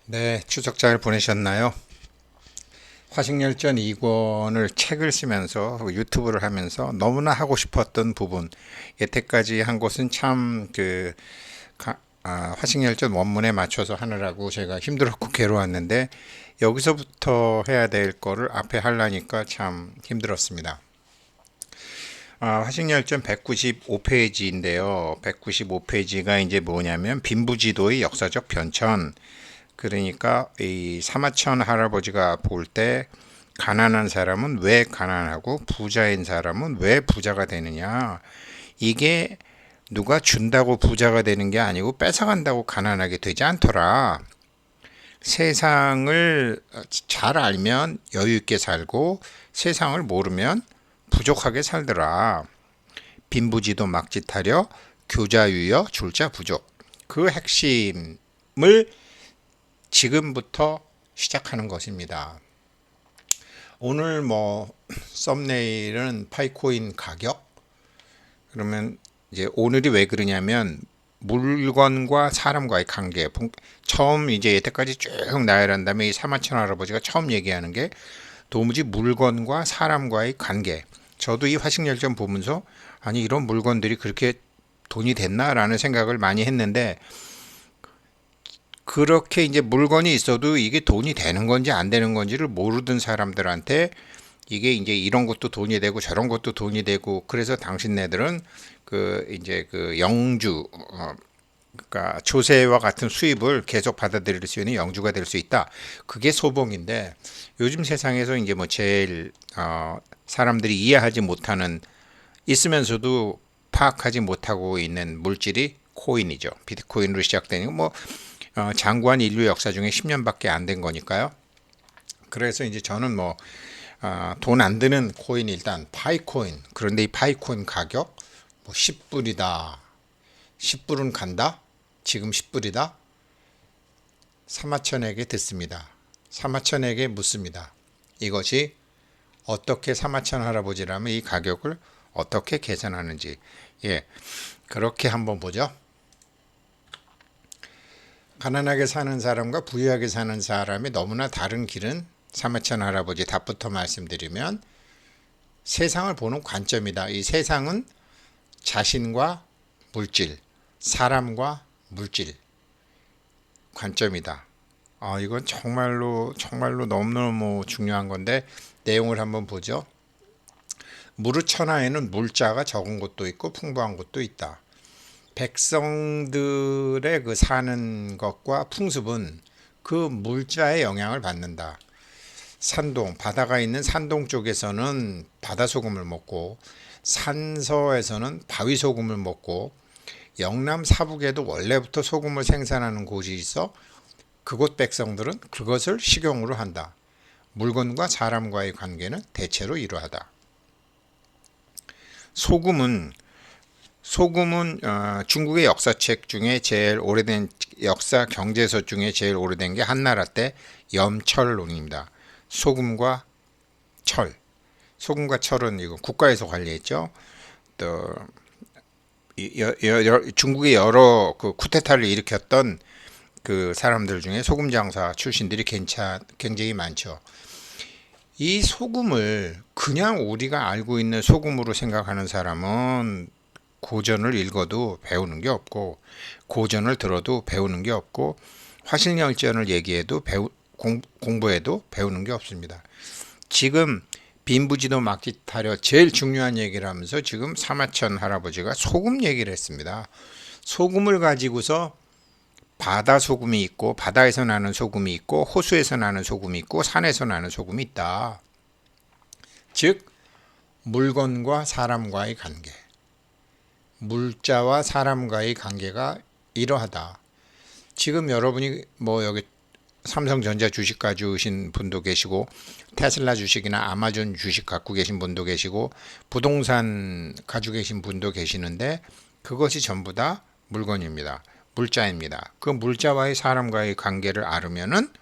네, 추석 잘 보내셨나요? 화식열전 2권을 책을 쓰면서 유튜브를 하면서 너무나 하고 싶었던 부분, 여태까지 한 것은 참 화식열전 원문에 맞춰서 하느라고 제가 힘들었고 괴로웠는데 여기서부터 해야 될 거를 앞에 하려니까 참 힘들었습니다. 화식열전 195페이지인데요. 195페이지가 이제 뭐냐면 빈부지도의 역사적 변천. 그러니까 이 사마천 할아버지가 볼 때 가난한 사람은 왜 가난하고 부자인 사람은 왜 부자가 되느냐. 이게 누가 준다고 부자가 되는 게 아니고 뺏어간다고 가난하게 되지 않더라. 세상을 잘 알면 여유 있게 살고 세상을 모르면 부족하게 살더라. 빈부지도 막짓하려 교자유여 줄자 부족. 그 핵심을 지금부터 시작하는 것입니다. 오늘 썸네일은 파이코인 가격. 그러면 이제 오늘이 왜 그러냐면 물건과 사람과의 관계. 처음 이제 여태까지 쭉 나열한 다음에 이 사마천 할아버지가 처음 얘기하는 게 도무지 물건과 사람과의 관계. 저도 이 화식열전 보면서 아니 이런 물건들이 그렇게 돈이 됐나라는 생각을 많이 했는데, 그렇게 이제 물건이 있어도 이게 돈이 되는 건지 안 되는 건지를 모르던 사람들한테 이게 이제 이런 것도 돈이 되고 저런 것도 돈이 되고, 그래서 당신네들은 그 이제 그 영주, 그러니까 조세와 같은 수입을 계속 받아들일 수 있는 영주가 될 수 있다. 그게 소봉인데, 요즘 세상에서 이제 뭐 제일 사람들이 이해하지 못하는, 있으면서도 파악하지 못하고 있는 물질이 코인이죠. 비트코인으로 시작되는 장구한 인류 역사 중에 10년밖에 안 된 거니까요. 그래서 이제 저는 돈 안 드는 코인, 일단 파이코인. 그런데 이 파이코인 가격 10불이다. 10불은 간다. 지금 10불이다. 사마천에게 듣습니다. 사마천에게 묻습니다. 이것이 어떻게, 사마천 할아버지라면 이 가격을 어떻게 계산하는지. 예, 그렇게 한번 보죠. 가난하게 사는 사람과 부유하게 사는 사람이 너무나 다른 길은 사마천 할아버지 답부터 말씀드리면 세상을 보는 관점이다. 이 세상은 자신과 물질, 사람과 물질 관점이다. 이건 정말로 너무너무 중요한 건데 내용을 한번 보죠. 무르천하에는 물자가 적은 곳도 있고 풍부한 곳도 있다. 백성들의 그 사는 것과 풍습은 그 물자의 영향을 받는다. 산동, 바다가 있는 산동 쪽에서는 바다 소금을 먹고, 산서에서는 바위 소금을 먹고, 영남 사북에도 원래부터 소금을 생산하는 곳이 있어 그곳 백성들은 그것을 식용으로 한다. 물건과 사람과의 관계는 대체로 이러하다. 소금은 중국의 역사책 중에 제일 오래된, 역사 경제서 중에 제일 오래된 게 한나라 때 염철론입니다. 소금과 철. 소금과 철은 이거 국가에서 관리했죠. 또 중국의 여러 그 쿠데타를 일으켰던 그 사람들 중에 소금 장사 출신들이 굉장히 많죠. 이 소금을 그냥 우리가 알고 있는 소금으로 생각하는 사람은 고전을 읽어도 배우는 게 없고, 고전을 들어도 배우는 게 없고, 화실열전을 얘기해도 공부해도 배우는 게 없습니다. 지금 빈부지도 막짓하려 제일 중요한 얘기를 하면서 지금 사마천 할아버지가 소금 얘기를 했습니다. 소금을 가지고서 바다 소금이 있고, 바다에서 나는 소금이 있고, 호수에서 나는 소금이 있고, 산에서 나는 소금이 있다. 즉 물건과 사람과의 관계, 물자와 사람과의 관계가 이러하다. 지금 여러분이 여기 삼성전자 주식 가지신 분도 계시고, 테슬라 주식이나 아마존 주식 갖고 계신 분도 계시고, 부동산 가지고 계신 분도 계시는데 그것이 전부 다 물건입니다. 물자입니다. 그 물자와의 사람과의 관계를 알으면은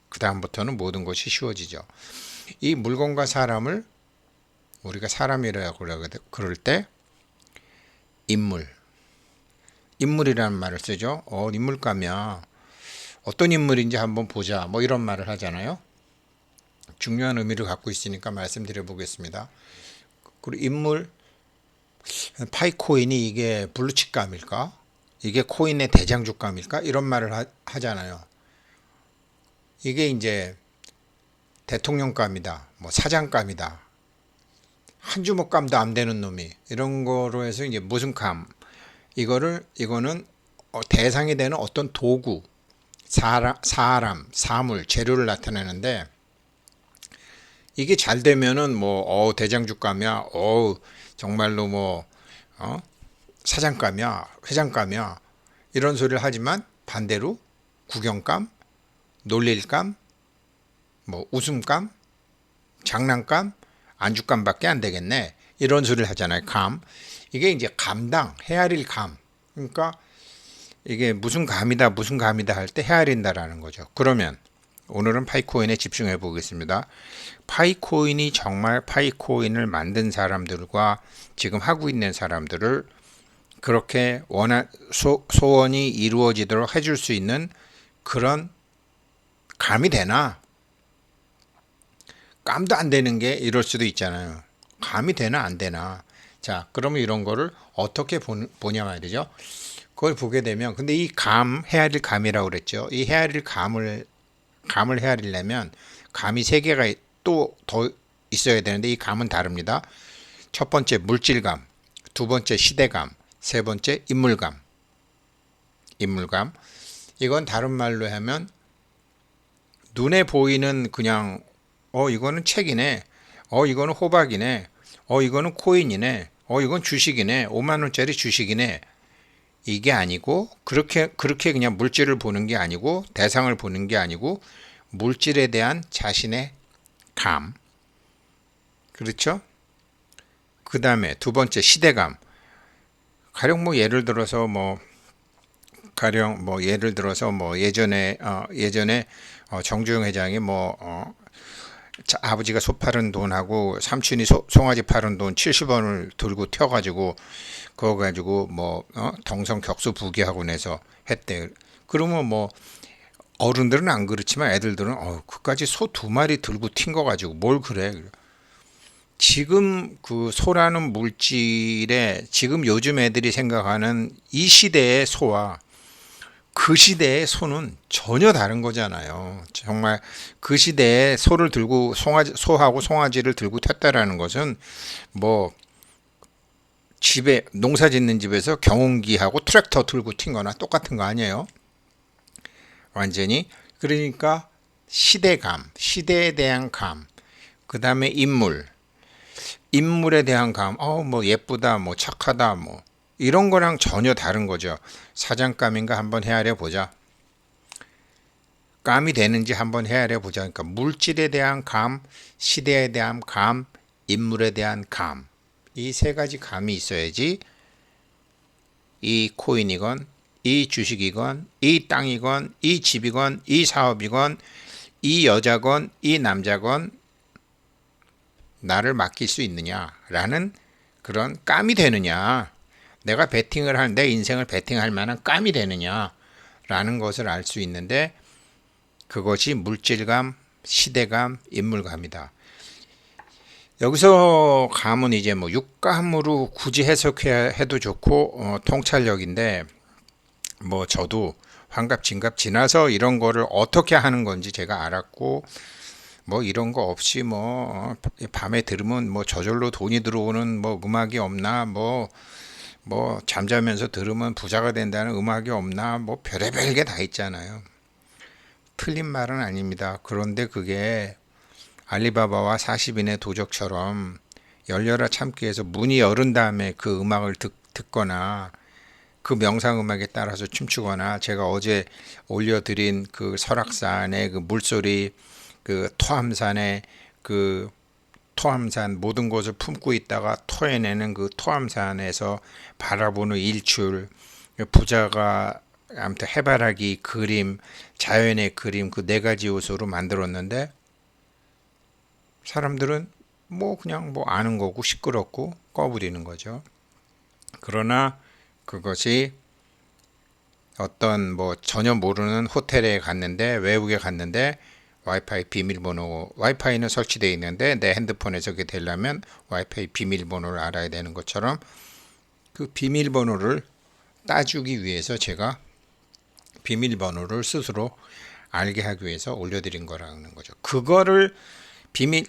그 다음부터는 모든 것이 쉬워지죠. 이 물건과 사람을 우리가 사람이라고 그럴 때 인물이라는 말을 쓰죠. 인물가면 어떤 인물인지 한번 보자. 뭐 이런 말을 하잖아요. 중요한 의미를 갖고 있으니까 말씀드려 보겠습니다. 그리고 인물 파이코인이 이게 블루칩감일까? 이게 코인의 대장주감일까? 이런 말을 하잖아요. 이게 이제 대통령감이다, 뭐 사장감이다, 한 주먹감도 안 되는 놈이 이런 거로 해서 이제 무슨 감 이거는 대상이 되는 어떤 도구, 사람, 사물, 재료를 나타내는데 이게 잘 되면은 뭐 대장주감이야, 정말로 뭐 어? 사장감이야, 회장감이야 이런 소리를 하지만 반대로 구경감, 놀릴감, 뭐 웃음감, 장난감, 안주감밖에 안 되겠네. 이런 소리를 하잖아요. 감. 이게 이제 감당, 헤아릴 감. 그러니까 이게 무슨 감이다, 무슨 감이다 할 때 헤아린다라는 거죠. 그러면 오늘은 파이코인에 집중해 보겠습니다. 파이코인이 정말 파이코인을 만든 사람들과 지금 하고 있는 사람들을 그렇게 소원이 이루어지도록 해줄 수 있는 그런 감이 되나? 감도 안 되는 게 이럴 수도 있잖아요. 감이 되나 안 되나. 자, 그러면 이런 거를 어떻게 보냐 말이죠. 그걸 보게 되면 근데 이 헤아릴 감이라고 그랬죠. 이 헤아릴 감을 헤아리려면 감이 세 개가 또 더 있어야 되는데 이 감은 다릅니다. 첫 번째 물질감, 두 번째 시대감, 세 번째 인물감. 이건 다른 말로 하면 눈에 보이는 그냥 이거는 책이네. 이거는 호박이네. 이거는 코인이네. 이건 주식이네. 5만 원짜리 주식이네. 이게 아니고 그렇게 그냥 물질을 보는 게 아니고 대상을 보는 게 아니고 물질에 대한 자신의 감. 그렇죠? 그다음에 두 번째 시대감. 가령 뭐 예를 들어서 예전에 정주영 회장이 아버지가 소 파는 돈하고 삼촌이 송아지 파는 돈 70원을 들고 튀어가지고 그거 가지고 동성 격수 부귀학원에서 했대. 그러면 어른들은 안 그렇지만 애들들은 그까지 소 두 마리 들고 튄 거 가지고 뭘 그래. 지금 그 소라는 물질에 지금 요즘 애들이 생각하는 이 시대의 소와 그 시대의 소는 전혀 다른 거잖아요. 정말 그 시대에 소를 들고 소하고 송아지를 들고 탔다라는 것은 집에 농사 짓는 집에서 경운기하고 트랙터 들고 튄 거나 똑같은 거 아니에요? 완전히. 그러니까 시대감, 시대에 대한 감, 그 다음에 인물에 대한 감, 예쁘다, 착하다, 이런 거랑 전혀 다른 거죠. 사장감인가 한번 헤아려 보자. 감이 되는지 한번 헤아려 보자. 그러니까 물질에 대한 감, 시대에 대한 감, 인물에 대한 감. 이 세 가지 감이 있어야지 이 코인이건, 이 주식이건, 이 땅이건, 이 집이건, 이 사업이건, 이 여자건, 이 남자건 나를 맡길 수 있느냐라는 그런 감이 되느냐. 내가 내 인생을 베팅할 만한 감이 되느냐라는 것을 알 수 있는데 그것이 물질감, 시대감, 인물감이다. 여기서 감은 이제 육감으로 굳이 해석해도 좋고 통찰력인데 저도 환갑 진갑 지나서 이런 거를 어떻게 하는 건지 제가 알았고 이런 거 없이 밤에 들으면 저절로 돈이 들어오는 음악이 없나 잠자면서 들으면 부자가 된다는 음악이 없나 별의별 게 다 있잖아요. 틀린 말은 아닙니다. 그런데 그게 알리바바와 40인의 도적처럼 열려라 참기에서 문이 열은 다음에 그 음악을 듣거나 그 명상음악에 따라서 춤추거나 제가 어제 올려드린 그 설악산의 그 물소리, 그 토함산의 그 토함산 모든 것을 품고 있다가 토해내는 그 토함산에서 바라보는 일출, 부자가 아무튼 해바라기 그림, 자연의 그림 그 네 가지 요소로 만들었는데 사람들은 그냥 아는 거고 시끄럽고 꺼부리는 거죠. 그러나 그것이 어떤 뭐 전혀 모르는 호텔에 갔는데, 외국에 갔는데 와이파이 비밀번호, 와이파이는 설치되어 있는데 내 핸드폰에 저게 되려면 와이파이 비밀번호를 알아야 되는 것처럼 그 비밀번호를 따주기 위해서 제가 비밀번호를 스스로 알게 하기 위해서 올려드린 거라는 거죠. 그거를 비밀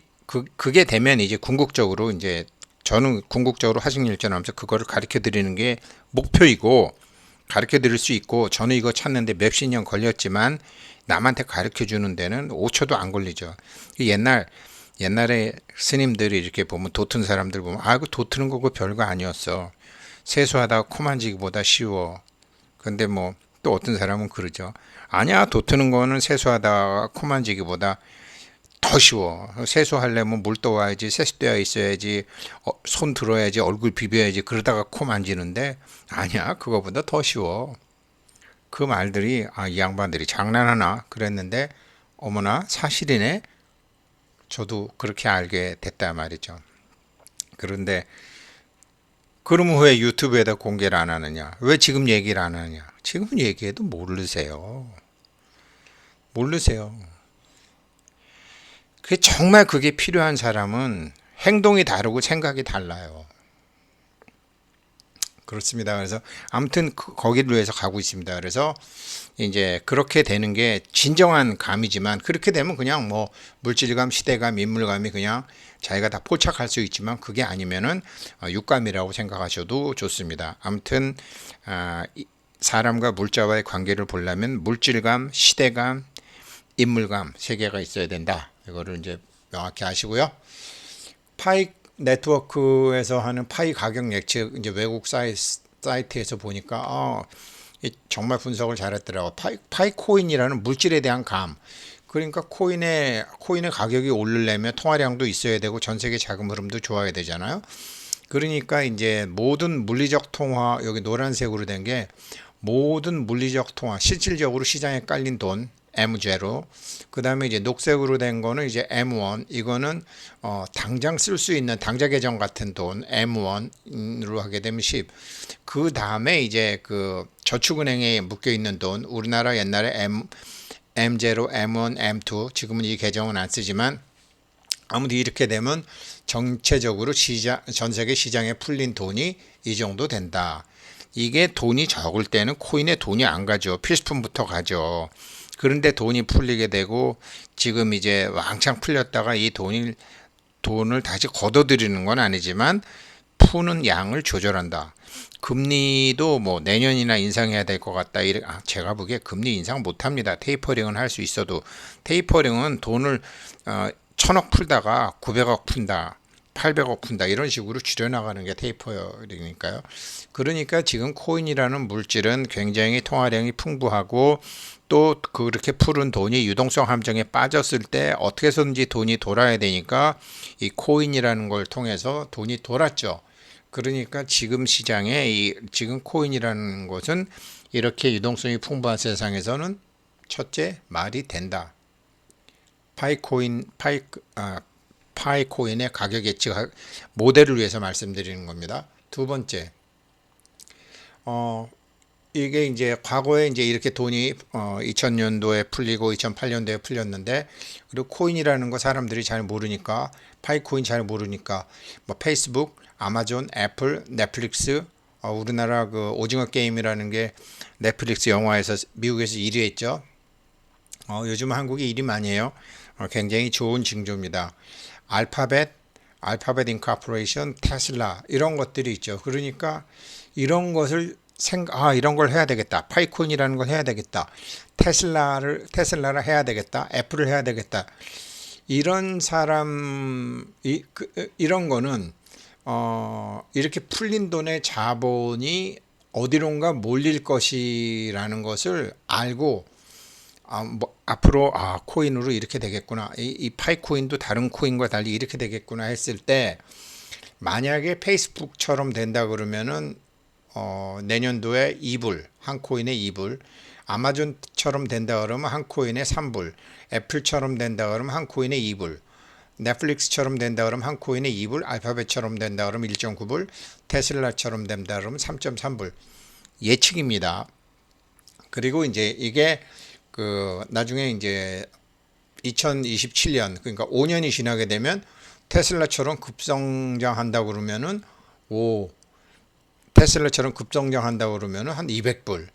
그게 되면 이제 궁극적으로 이제 저는 궁극적으로 화승일전하면서 그거를 가르쳐 드리는 게 목표이고, 가르쳐 드릴 수 있고, 저는 이거 찾는데 몇십 년 걸렸지만 남한테 가르쳐 주는 데는 5초도 안 걸리죠. 옛날에 스님들이 이렇게 보면, 도튼 사람들 보면, 아, 그 도트는 거 그 별거 아니었어. 세수하다가 코 만지기보다 쉬워. 근데 뭐 또 어떤 사람은 그러죠. 아니야, 도트는 거는 세수하다가 코 만지기보다 더 쉬워. 세수하려면 물 떠와야지, 세수대야 있어야지, 손 들어야지, 얼굴 비벼야지, 그러다가 코 만지는데, 아니야, 그거보다 더 쉬워. 그 말들이, 아, 이 양반들이 장난하나 그랬는데, 어머나 사실이네. 저도 그렇게 알게 됐단 말이죠. 그런데 그러면 왜 유튜브에다 공개를 안 하느냐? 왜 지금 얘기를 안 하느냐? 지금 얘기해도 모르세요. 모르세요. 정말 그게 필요한 사람은 행동이 다르고 생각이 달라요. 그렇습니다. 그래서 아무튼 거기를 위해서 가고 있습니다. 그래서 이제 그렇게 되는 게 진정한 감이지만, 그렇게 되면 그냥 뭐 물질감, 시대감, 인물감이 그냥 자기가 다 포착할 수 있지만, 그게 아니면은 육감이라고 생각하셔도 좋습니다. 아무튼 사람과 물자와의 관계를 보려면 물질감, 시대감, 인물감 세 개가 있어야 된다. 이거를 이제 명확히 아시고요. 파이 네트워크에서 하는 파이 가격 예측, 이제 외국 사이트에서 보니까 정말 분석을 잘했더라고. 파이 코인이라는 물질에 대한 감. 그러니까 코인의 가격이 오르려면 통화량도 있어야 되고 전 세계 자금 흐름도 좋아야 되잖아요. 그러니까 이제 모든 물리적 통화, 여기 노란색으로 된 게 모든 물리적 통화, 실질적으로 시장에 깔린 돈, M0. 그 다음에 이제 녹색으로 된 거는 이제 M1. 이거는 당장 쓸 수 있는 당좌 계정 같은 돈, M1으로 하게 되면 10. 그 다음에 이제 그 저축은행에 묶여 있는 돈, 우리나라 옛날에 M0, M1, M2, 지금은 이 계정은 안 쓰지만, 아무튼 이렇게 되면 전체적으로 전 세계 시장에 풀린 돈이 이 정도 된다. 이게 돈이 적을 때는 코인에 돈이 안 가죠. 필수품부터 가죠. 그런데 돈이 풀리게 되고, 지금 이제 왕창 풀렸다가 이 돈을 다시 걷어들이는 건 아니지만 푸는 양을 조절한다. 금리도 뭐 내년이나 인상해야 될 것 같다. 제가 보기에 금리 인상 못합니다. 테이퍼링은 할 수 있어도, 테이퍼링은 돈을 1000억 풀다가 900억 푼다, 800억 푼다, 이런 식으로 줄여나가는 게 테이퍼링이니까요. 그러니까 지금 코인이라는 물질은 굉장히 통화량이 풍부하고, 또 그렇게 푸른 돈이 유동성 함정에 빠졌을 때 어떻게 해서든지 돈이 돌아야 되니까 이 코인이라는 걸 통해서 돈이 돌았죠. 그러니까 지금 시장에 지금 코인이라는 것은 이렇게 유동성이 풍부한 세상에서는 첫째, 말이 된다. 파이코인의 가격 예측 모델을 위해서 말씀드리는 겁니다. 두 번째, 이게 이제 과거에 이제 이렇게 돈이 2000년도에 풀리고 2008년도에 풀렸는데, 그리고 코인이라는 거 사람들이 잘 모르니까, 파이코인 잘 모르니까 뭐 페이스북, 아마존, 애플, 넷플릭스, 우리나라 그 오징어 게임이라는 게 넷플릭스 영화에서 미국에서 1위 했죠. 요즘 한국이 1위 많이 해요. 굉장히 좋은 징조입니다. 알파벳 인코퍼레이션, 테슬라, 이런 것들이 있죠. 그러니까 이런 것을 이런 걸 해야 되겠다. 파이콘이라는 걸 해야 되겠다. 테슬라를 해야 되겠다. 애플을 해야 되겠다. 이런 이런 거는 이렇게 풀린 돈의 자본이 어디론가 몰릴 것이라는 것을 알고, 앞으로 코인으로 이렇게 되겠구나, 이 파이코인도 다른 코인과 달리 이렇게 되겠구나 했을 때, 만약에 페이스북처럼 된다 그러면은 내년도에 2불, 한 코인에 2불, 아마존처럼 된다 그러면 한 코인에 3불, 애플처럼 된다 그러면 한 코인에 2불, 넷플릭스처럼 된다 그러면 한 코인에 2불, 알파벳처럼 된다 그러면 1.9불, 테슬라처럼 된다 그러면 3.3불. 예측입니다. 그리고 이제 이게 그 나중에 이제 2027년 그러니까 5년이 지나게 되면 테슬라처럼 급성장한다고 그러면은 오 테슬라처럼 급성장한다고 그러면은 한 200불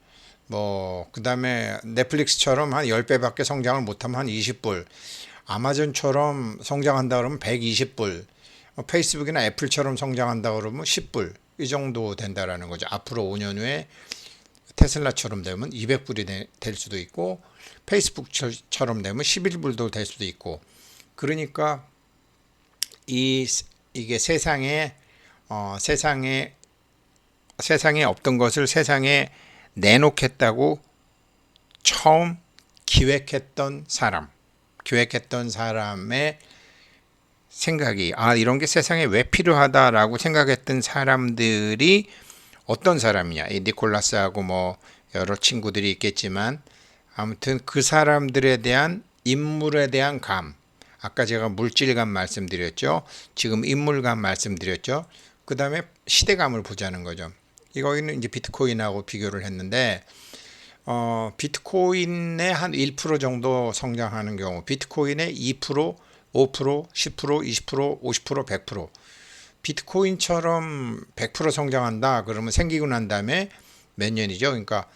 뭐 그다음에 넷플릭스처럼 한 10배밖에 성장을 못하면 한 20불 아마존처럼 성장한다 그러면 120불 페이스북이나 애플처럼 성장한다 그러면 10불 이 정도 된다라는 거죠. 앞으로 5년 후에 테슬라처럼 되면 200불이 될 수도 있고 페이스북처럼 되면 11불도 될 수도 있고 그러니까 이게 세상에 없던 것을 세상에 내놓겠다고 처음 기획했던 사람의 생각이 이런 게 세상에 왜 필요하다라고 생각했던 사람들이 어떤 사람이냐 이 니콜라스하고 뭐 여러 친구들이 있겠지만 아무튼 그 사람들에 대한 인물에 대한 감 아까 제가 물질감 말씀드렸죠. 지금 인물감 말씀드렸죠. 그 다음에 시대감을 보자는 거죠. 이거는 이제 비트코인하고 비교를 했는데 비트코인의 한 1% 정도 성장하는 경우 비트코인의 2%, 5%, 10%, 20%, 50%, 100% 비트코인처럼 100% 성장한다 그러면 생기고 난 다음에 몇 년이죠? 그러니까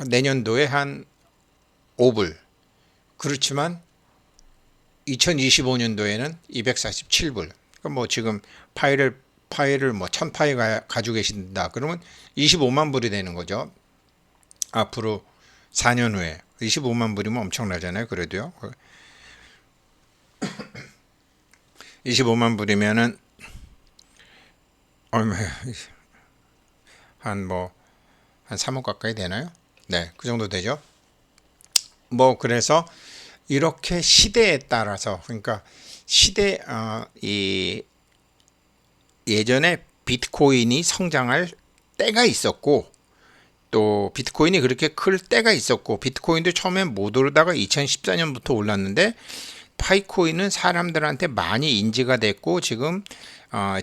내년도에 한 5불 그렇지만 2025년도에는 247불 그러니까 뭐 지금 파일을 뭐 1000파일 가지고 계신다 그러면 25만 불이 되는 거죠. 앞으로 4년 후에 25만 불이면 엄청나잖아요. 그래도요. 25만 불이면은 얼마야? 한 3억 가까이 되나요? 네, 그 정도 되죠. 뭐 그래서 이렇게 시대에 따라서 그러니까 이 예전에 비트코인이 성장할 때가 있었고 또 비트코인이 그렇게 클 때가 있었고 비트코인도 처음엔 못 오르다가 2014년부터 올랐는데 파이코인은 사람들한테 많이 인지가 됐고 지금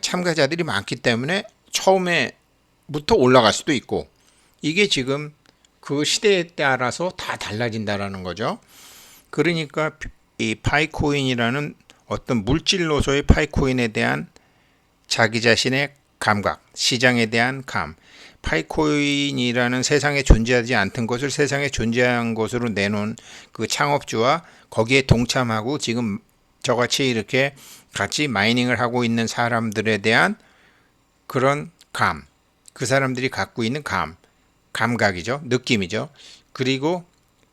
참가자들이 많기 때문에 처음에부터 올라갈 수도 있고 이게 지금 그 시대에 따라서 다 달라진다라는 거죠. 그러니까 이 파이코인이라는 어떤 물질로서의 파이코인에 대한 자기 자신의 감각, 시장에 대한 파이코인이라는 세상에 존재하지 않던 것을 세상에 존재한 것으로 내놓은 그 창업주와 거기에 동참하고 지금 저같이 이렇게 같이 마이닝을 하고 있는 사람들에 대한 그런 그 사람들이 갖고 있는 감각이죠. 느낌이죠. 그리고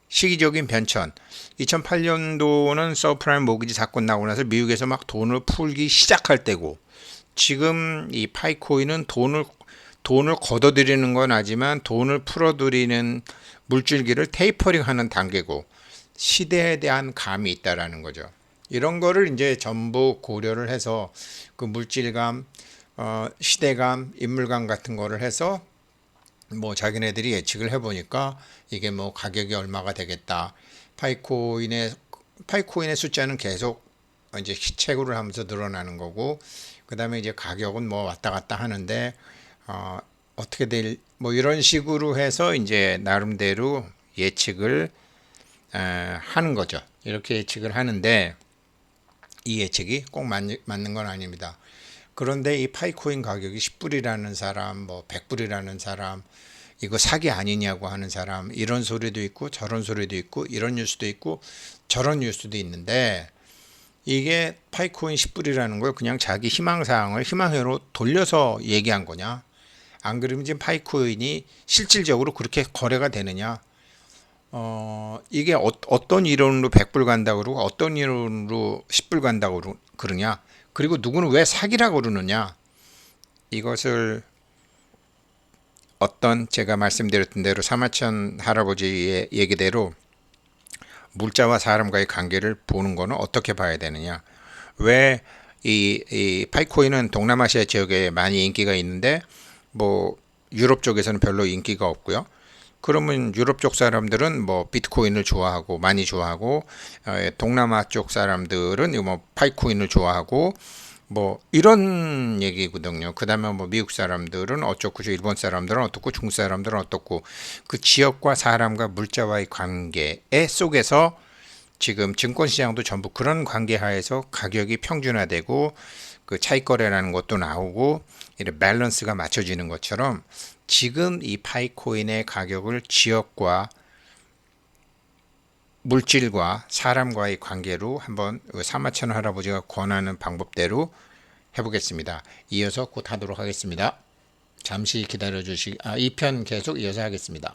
시기적인 변천. 2008년도는 서프라임 모기지 사건 나고 나서 미국에서 막 돈을 풀기 시작할 때고 지금 이 파이코인은 돈을 걷어들이는 건 하지만 돈을 풀어들이는 물줄기를 테이퍼링하는 단계고 시대에 대한 감이 있다라는 거죠. 이런 거를 이제 전부 고려를 해서 그 물질감, 시대감, 인물감 같은 거를 해서 뭐 자기네들이 예측을 해보니까 이게 뭐 가격이 얼마가 되겠다. 파이코인의 숫자는 계속 이제 채굴을 하면서 늘어나는 거고 그 다음에 이제 가격은 뭐 왔다 갔다 하는데 어떻게 뭐 이런 식으로 해서 이제 나름대로 예측을 하는 거죠. 이렇게 예측을 하는데 이 예측이 꼭 맞는 건 아닙니다. 그런데 이 파이코인 가격이 10불이라는 사람, 뭐 100불이라는 사람, 이거 사기 아니냐고 하는 사람, 이런 소리도 있고 저런 소리도 있고 이런 뉴스도 있고 저런 뉴스도 있는데 이게 파이코인 10불이라는 걸 그냥 자기 희망사항을 희망회로 돌려서 얘기한 거냐? 안 그러면 지금 파이코인이 실질적으로 그렇게 거래가 되느냐? 이게 어떤 이론으로 100불 간다고 그러고 어떤 이론으로 10불 간다고 그러냐? 그리고 누구는 왜 사기라고 그러느냐? 이것을 제가 말씀드렸던 대로 사마천 할아버지의 얘기대로 물자와 사람과의 관계를 보는 거는 어떻게 봐야 되느냐? 왜 이 파이코인은 동남아시아 지역에 많이 인기가 있는데 뭐 유럽 쪽에서는 별로 인기가 없고요. 그러면 유럽 쪽 사람들은 뭐 비트코인을 좋아하고 많이 좋아하고 동남아 쪽 사람들은 뭐 파이코인을 좋아하고 뭐 이런 얘기거든요. 그다음에 뭐 미국 사람들은 어쩌고 일본 사람들은 어떻고 중국 사람들은 어떻고 그 지역과 사람과 물자와의 관계 속에서 지금 증권시장도 전부 그런 관계 하에서 가격이 평준화되고 그 차익거래라는 것도 나오고 이런 밸런스가 맞춰지는 것처럼 지금 이 파이코인의 가격을 지역과 물질과 사람과의 관계로 한번 사마천 할아버지가 권하는 방법대로 해보겠습니다. 이어서 곧 하도록 하겠습니다. 잠시 기다려 주시, 2편 계속 이어서 하겠습니다.